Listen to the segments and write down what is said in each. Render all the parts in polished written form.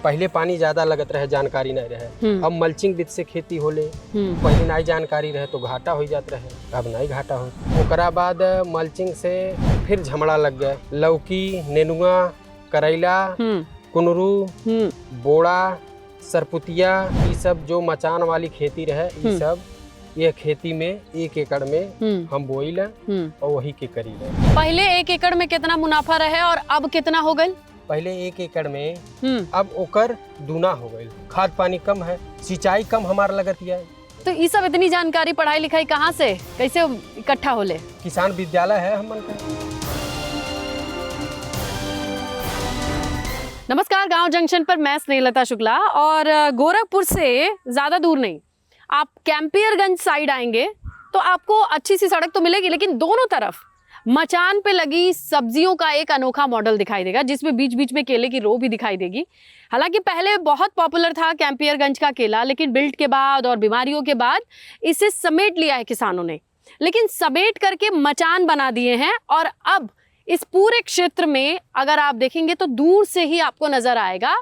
पहले पानी ज्यादा लगत रहे, जानकारी नहीं रहे। अब मल्चिंग विधि से खेती होले, पहले नहीं जानकारी रहे तो घाटा हो जात रहे, अब नहीं घाटा हो। ओकरा बाद मल्चिंग से फिर झमड़ा लग गए, लौकी, नेनुआ, करैला, कुनरू, बोड़ा, सरपुतिया, ये सब जो मचान वाली खेती रहे, ये सब ये खेती में 1 एकड़ में हम बोइल और वही के करीब है। पहले 1 एकड़ में कितना मुनाफा रहे और अब कितना हो गए? पहले 1 एकड़ में अब ओकर दूना हो गई। खाद पानी कम है, सिंचाई कम हमारा लगत है। तो ये सब इतनी जानकारी पढ़ाई लिखाई कहाँ से कैसे इकट्ठा होले? किसान विद्यालय है हमन का। नमस्कार, गांव जंक्शन पर मैं स्नेहलता शुक्ला और गोरखपुर से ज्यादा दूर नहीं, आप कैंपियरगंज साइड आएंगे तो आपको अच्छी सी सड़क तो मिलेगी, लेकिन दोनों तरफ मचान पे लगी सब्जियों का एक अनोखा मॉडल दिखाई देगा, जिसमें बीच बीच में केले की रो भी दिखाई देगी। हालांकि पहले बहुत पॉपुलर था कैंपियरगंज का केला, लेकिन बिल्ट के बाद और बीमारियों के बाद इसे समेट लिया है किसानों ने, लेकिन समेट करके मचान बना दिए हैं। और अब इस पूरे क्षेत्र में अगर आप देखेंगे तो दूर से ही आपको नजर आएगा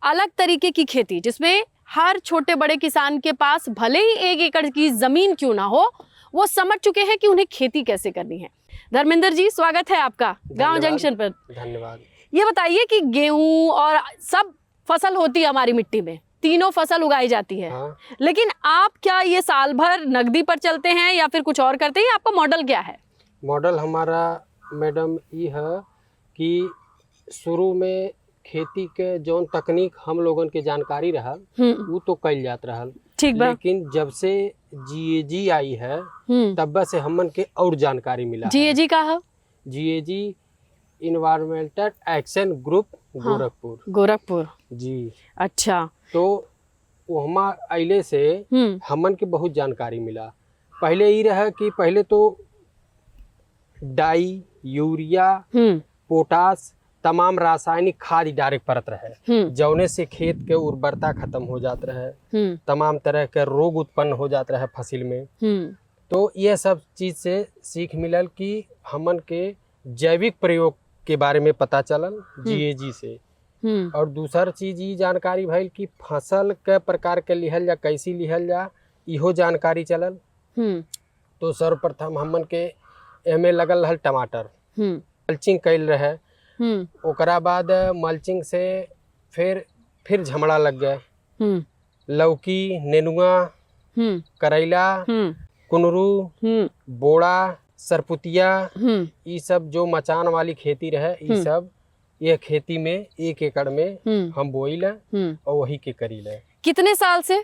अलग तरीके की खेती, जिसमें हर छोटे बड़े किसान के पास भले ही 1 एकड़ की जमीन क्यों ना हो, वो समझ चुके हैं कि उन्हें खेती कैसे करनी है। धर्मेंद्र जी, स्वागत है आपका गांव जंक्शन पर। धन्यवाद। ये बताइए कि गेहूं और सब फसल होती है हमारी मिट्टी में, तीनों फसल उगाई जाती है, हाँ। लेकिन आप क्या ये साल भर नकदी पर चलते हैं या फिर कुछ और करते हैं? आपका मॉडल क्या है? मॉडल हमारा मैडम ये है कि शुरू में खेती के जौन तकनीक हम लोगन के जानकारी रहा वो तो कल जात रहा, ठीक बा। लेकिन जब से GAG आई है तब से हमन के और जानकारी मिला। GAG का है? GAG environmental action group Gorakhpur. Gorakhpur ji. अच्छा। तो वहाँ अइले से हमन के बहुत जानकारी मिला। पहले ये रहा कि पहले तो डाई, यूरिया, पोटास, तमाम रासायनिक खाद डायरेक्ट परत रहे, जौने से खेत के उर्वरता खत्म हो जात रहे, तमाम तरह के रोग उत्पन्न हो जात रहे फसल में। तो ये सब चीज से सीख मिलल कि हमन के जैविक प्रयोग के बारे में पता चलल GAG से। और दूसर चीज ये जानकारी भइल कि फसल के प्रकार के लिहल जा, कैसी लिहल जा, इहो जानकारी चलल। तो सर्वप्रथम हमन के एमे लगल रहल टमाटर, मल्चिंग कैल रहे। ओकरा बाद मल्चिंग से फिर झमड़ा लग गए, लौकी, नेनुआ, करैला, कुनरू, बोड़ा, सरपुतिया, ये सब जो मचान वाली खेती रहे, ये सब ये खेती में 1 एकड़ में हम बोइल और वही के करील। कितने साल से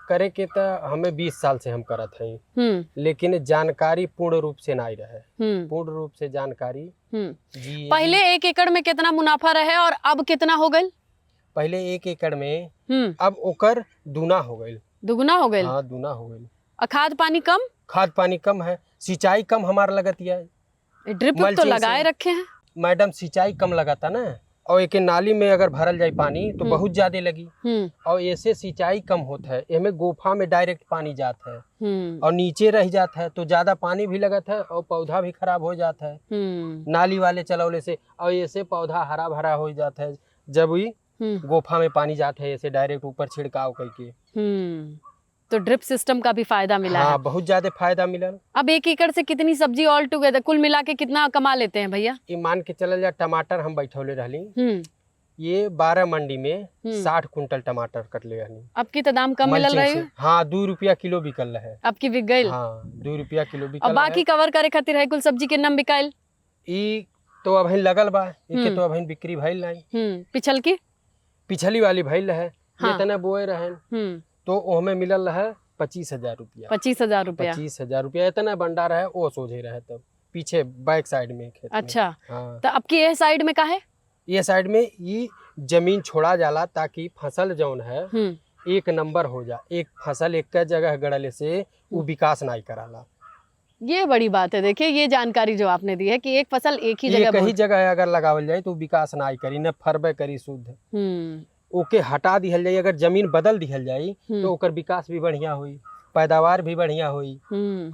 करे के तो हमें 20 साल से हम करत हैं, लेकिन जानकारी पूर्ण रूप से नहीं रहे। पूर्ण रूप से जानकारी जी। पहले 1 एकड़ में कितना मुनाफा रहे और अब कितना हो गए? पहले 1 एकड़ में अब ओकर दूना हो गई। दुगुना हो गए? हाँ, दूना हो गई। खाद पानी कम? खाद पानी कम है, सिंचाई कम हमारा लगत है। ड्रिप तो लगाए रखे हैं मैडम, सिंचाई कम लगाता ना, और एक नाली में अगर भरल जाए पानी तो बहुत ज्यादा लगी, और ऐसे सिंचाई कम होता है। इसमें गोफा में डायरेक्ट पानी जाता है और नीचे रह जाता है, तो ज्यादा पानी भी लगता है और पौधा भी खराब हो जाता है नाली वाले चलौले से, और ऐसे पौधा हरा भरा हो जाता है जब भी गोफा में पानी जाता है, ऐसे डायरेक्ट ऊपर छिड़काव करके। तो ड्रिप सिस्टम का भी फायदा मिला है। बहुत ज्यादा फायदा मिला। अब 1 एकड़ से कितनी सब्जी ऑल टुगेदर कुल मिला के कितना कमा लेते हैं भैया? ये मान के चल जा, टमाटर हम बैठौले रहली, ये 12 मंडी में 60 कुंटल टमाटर कटले रहनी। अब की तो दाम कम मिल रहे हैं। हाँ, 2 रुपया किलो बिकल रहे। अब की बिक गई? हाँ, 2 रुपया किलो बिकल। और बाकी कवर करे खातिर है कुल सब्जी के नाम बिकाइल? ई तो अभी लगल बा, इके तो अभी बिक्री भइल नहीं। पिछली वाली भइल रहे, इतना बोए रहे तो ओहमे मिलल रहे 25,000 रुपया। 25,000 रुपया? 25,000 रुपया इतना भंडार है, वो सोझे रहे तब पीछे बैक साइड में खेत। अच्छा। हाँ। तो अब की ये साइड में का है? ये साइड में ये जमीन छोड़ा जाला ताकि फसल जौन है 1 नंबर हो जा। एक फसल एक जगह गड़ले से वो विकास नहीं कराला। ये बड़ी बात है। देखिए, ये जानकारी जो आपने दी है कि एक फसल एक ही जगह, कहीं जगह अगर लगावल जाए तो विकास नहीं करी, न फरबे करी शुद्ध। ओके हटा दिहल जाए, अगर जमीन बदल दिहल जाए तो ओकर विकास भी बढ़िया हुई, पैदावार भी बढ़िया हुई,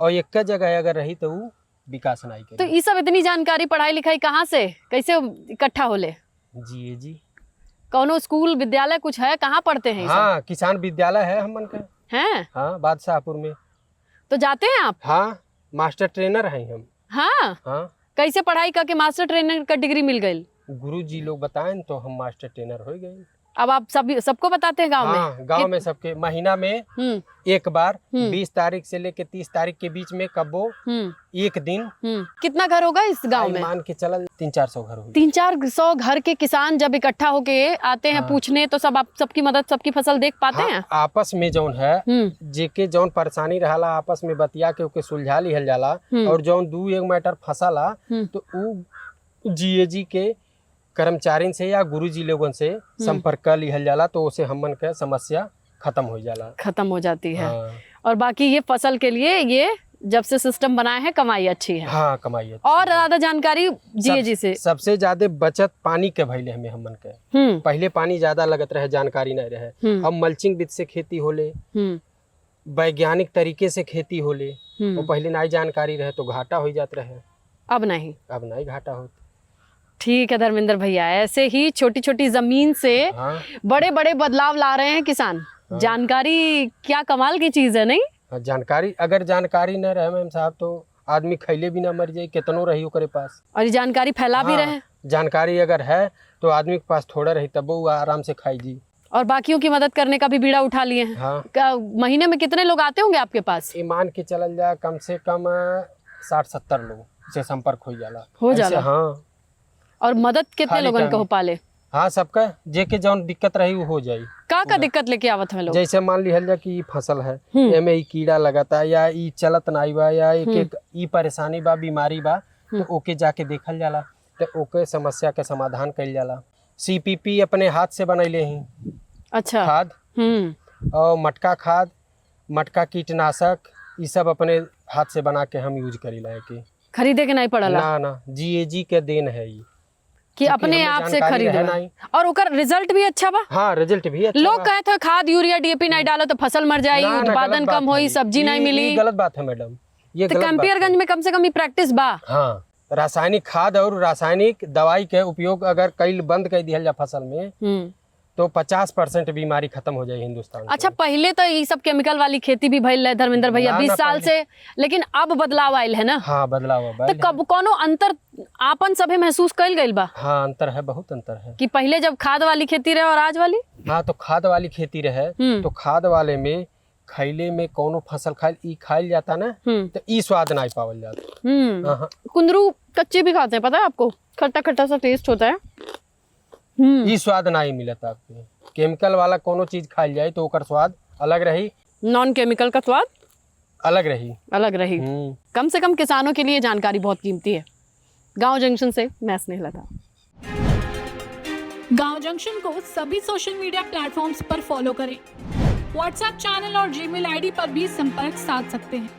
और एक जगह अगर रही तो वो विकास नहीं करी। तो ये सब इतनी जानकारी पढ़ाई लिखाई कहाँ से कैसे इकट्ठा होले? GAG कौनो स्कूल विद्यालय कुछ है, कहाँ पढ़ते हैं ये सब? हाँ, किसान विद्यालय है हमन का। हैं? हाँ, बादशाहपुर में। तो जाते हैं आप? हाँ, मास्टर ट्रेनर हैं हम। हाँ। हाँ, कैसे पढ़ाई करके मास्टर ट्रेनर का डिग्री मिल गई? गुरु जी लोग बताएं तो हम मास्टर ट्रेनर हो गए। अब आप सबको बताते हैं गांव हाँ, में? गांव में सबके महीना में एक बार 20 तारीख से लेके 30 तारीख के बीच में कब्बो एक दिन। कितना घर होगा इस गांव में? मान के चल 300-400 घर होगी। 300-400 घर के किसान जब इकट्ठा होके आते हैं पूछने, तो सब आप सबकी मदद, सबकी फसल देख पाते हैं? आपस में जौन है जेके जौन परेशानी रहला आपस में बतिया के ओके सुलझा लिहल जाला। और जौन 2-1 मैटर फसला तो उ जीएजी के कर्मचारी से या गुरुजी लोगन से संपर्क कर लिहल जाला, तो उसे हमन के समस्या खत्म हो जाला, खत्म हो जाती है। हाँ। और बाकी ये फसल के लिए ये जब से सिस्टम बनाए हैं कमाई अच्छी है। हाँ, कमाई अच्छी और ज्यादा जानकारी जीएजी से? सबसे ज्यादा बचत पानी के भइले हमें हमन के। पहले पानी ज्यादा लगत रहे, जानकारी नहीं रहे। अब मल्चिंग विधि से खेती होले, वैज्ञानिक तरीके से खेती होले। वो पहले नहीं जानकारी रहे तो घाटा हो जात रहे। अब नहीं घाटा होता। ठीक है धर्मेंद्र भैया, ऐसे ही छोटी छोटी जमीन से बड़े बड़े बदलाव ला रहे हैं किसान। जानकारी क्या कमाल की चीज है, नहीं? जानकारी अगर जानकारी न रहे मैम साहब तो आदमी खैले भी ना मर जाए, कितनो रही ओकरे पास। और ये जानकारी फैला भी रहे। जानकारी अगर है तो आदमी के पास थोड़ा रही तब वो आराम से खाई जी। और बाकियों की मदद करने का भी बीड़ा उठा लिए हैं। हाँ। महीने में कितने लोग आते होंगे आपके पास? मान के चलल जाए कम से कम 60-70 लोग से संपर्क हो जाला। हाँ। और मदद कितने लोगन को हो पाले? हाँ, सबका जेके जौन दिक्कत रही वो हो जाई। का दिक्कत लेके आवत है लोग? जैसे मान लिहल जा कि फसल है, एमे ई कीड़ा लगाता या ई चलत नाई बा या एक ई परेशानी बा, बीमारी बा, तो ओके जाके देखल जाला, तो ओके समस्या के समाधान कइल जाला। सीपीपी अपने हाथ से बनैले ही। अच्छा। खाद और मटका खाद, मटका कीटनाशक, ये सब अपने हाथ से बना के हम यूज करीला है। कि खरीदे के नहीं पड़ला ना, जीएजी के देन है ये कि अपने आप से खरीदे। और ओकर रिजल्ट भी अच्छा बा। हाँ, रिजल्ट भी अच्छा। लोग कहते हैं खाद यूरिया डीएपी नहीं डालो तो फसल मर जाएगी, उत्पादन कम होई, सब्जी नहीं मिली। ये गलत बात है मैडम। ये तो कैंपियरगंज में कम से कम ये प्रैक्टिस बा। हाँ, रासायनिक खाद और रासायनिक दवाई के उपयोग अगर कई बंद कर दिया जाए फसल में तो 50% बीमारी खत्म हो जाए हिंदुस्तान। अच्छा, पहले तो ये सब केमिकल वाली खेती भी भइल है धर्मेंद्र भैया 20 साल से, लेकिन अब बदलाव आयल है ना? हाँ, बदलाव तो कब कोनो अंतर आपन सभे महसूस कइल गइल बा? हाँ, अंतर है, बहुत अंतर है। कि पहले जब खाद वाली खेती रहे और आज वाली? हाँ, तो खाद वाली खेती रहे तो खाद वाले में खैले में कोनो फसल खाइल जाता ना तो ई स्वाद नहीं पावल जाता। कुंदरू कच्चे भी खाते हैं, पता है आपको? खट्टा खट्टा सा टेस्ट होता है, ये स्वाद नहीं मिलता आपको। केमिकल वाला कोनो चीज खाई जाए तो ओकर स्वाद अलग रही, नॉन केमिकल का स्वाद अलग रही। कम से कम किसानों के लिए जानकारी बहुत कीमती है। गांव जंक्शन से मैं स्नेहलता था। गांव जंक्शन को सभी सोशल मीडिया प्लेटफॉर्म्स पर फॉलो करें। व्हाट्सएप चैनल और जीमेल आईडी पर भी संपर्क साध सकते हैं।